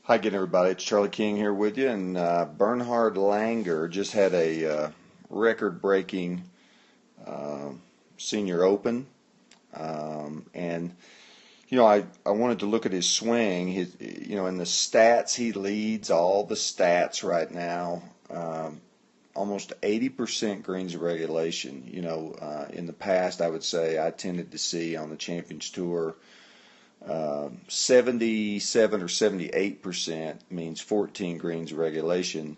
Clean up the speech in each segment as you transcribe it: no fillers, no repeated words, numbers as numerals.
Hi again, everybody. It's Charlie King here with you, and Bernhard Langer just had a record-breaking uh, Senior Open, and I wanted to look at his swing. In the stats, he leads all the stats right now. Almost 80% greens of regulation. In the past, I would say I tended to see on the Champions Tour. 77 or 78% means 14 greens of regulation.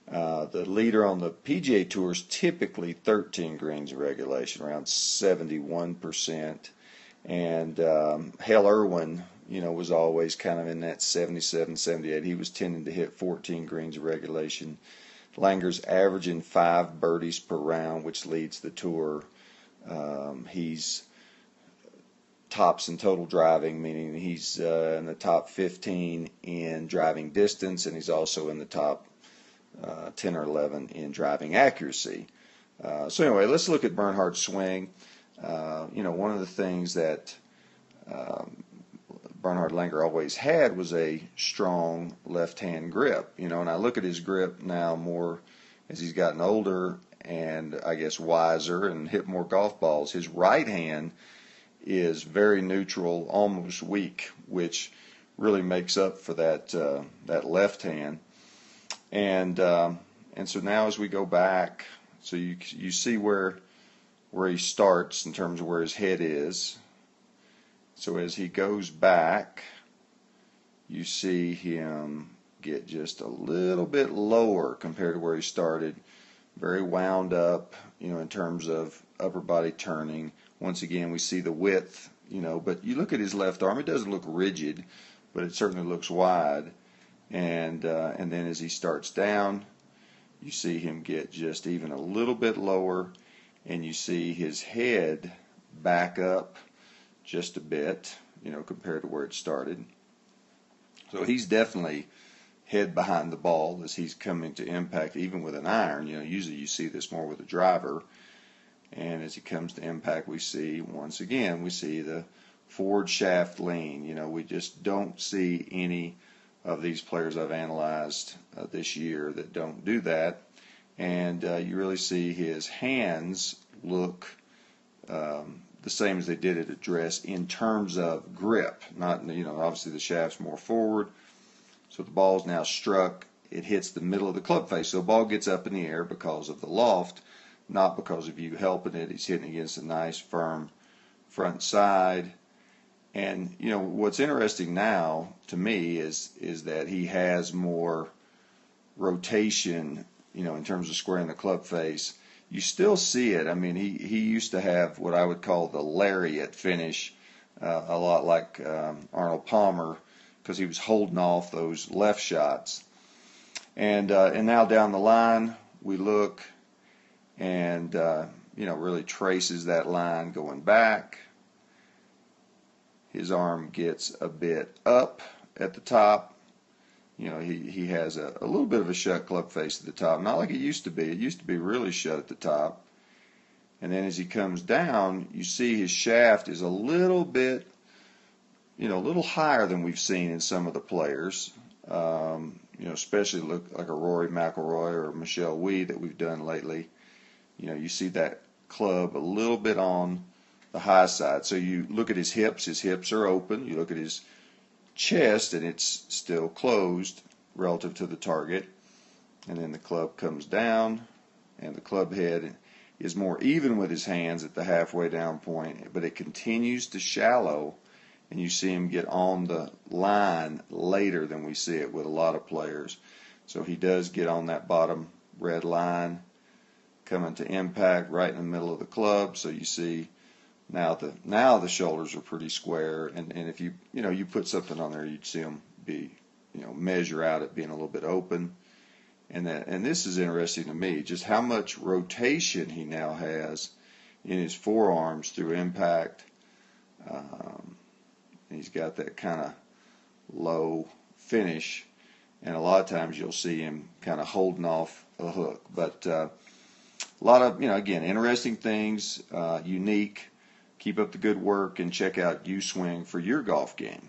The leader on the PGA Tour is typically 13 greens of regulation, around 71%. And Hale Irwin, was always kind of in that 77, 78. He was tending to hit 14 greens of regulation. Langer's averaging 5 birdies per round, which leads the tour. He's tops in total driving, meaning he's in the top 15 in driving distance, and he's also in the top 10 or 11 in driving accuracy. So anyway, let's look at Bernhard's swing. One of the things that Bernhard Langer always had was a strong left-hand grip. And I look at his grip now more as he's gotten older and I guess wiser and hit more golf balls. His right hand is very neutral, almost weak, which really makes up for that left hand. And so now as we go back, so you see where he starts in terms of where his head is. So as he goes back, you see him get just a little bit lower compared to where he started. Very wound up, in terms of upper body turning. Once again, we see the width, but you look at his left arm, it doesn't look rigid, but it certainly looks wide. And then as he starts down, you see him get just even a little bit lower, and you see his head back up just a bit, compared to where it started. So he's definitely head behind the ball as he's coming to impact, even with an iron. Usually you see this more with a driver. And as he comes to impact, we see the forward shaft lean. We just don't see any of these players I've analyzed this year that don't do that. And you really see his hands look the same as they did at address in terms of grip. Not, obviously the shaft's more forward. So the ball's now struck. It hits the middle of the club face. So the ball gets up in the air because of the loft, not because of you helping it. He's hitting against a nice, firm front side. And, what's interesting now to me is that he has more rotation, in terms of squaring the club face. You still see it. I mean, he used to have what I would call the lariat finish, a lot like Arnold Palmer, because he was holding off those left shots. And now down the line, we look, and really traces that line going back. His arm gets a bit up at the top. He has a little bit of a shut club face at the top, not like it used to be. It used to be really shut at the top. And then as he comes down, you see his shaft is a little bit, a little higher than we've seen in some of the players. Especially look like a Rory McIlroy or Michelle Wie that we've done lately. You see that club a little bit on the high side. So you look at his hips are open. You look at his chest, and it's still closed relative to the target. And then the club comes down, and the club head is more even with his hands at the halfway down point, but it continues to shallow, and you see him get on the line later than we see it with a lot of players. So he does get on that bottom red line, coming to impact right in the middle of the club. So you see now the shoulders are pretty square, and if you put something on there, you'd see them be measure out at being a little bit open. And this is interesting to me, just how much rotation he now has in his forearms through impact. He's got that kind of low finish, and a lot of times you'll see him kind of holding off a hook. But a lot of, again, interesting things, unique. Keep up the good work and check out U-Swing for your golf game.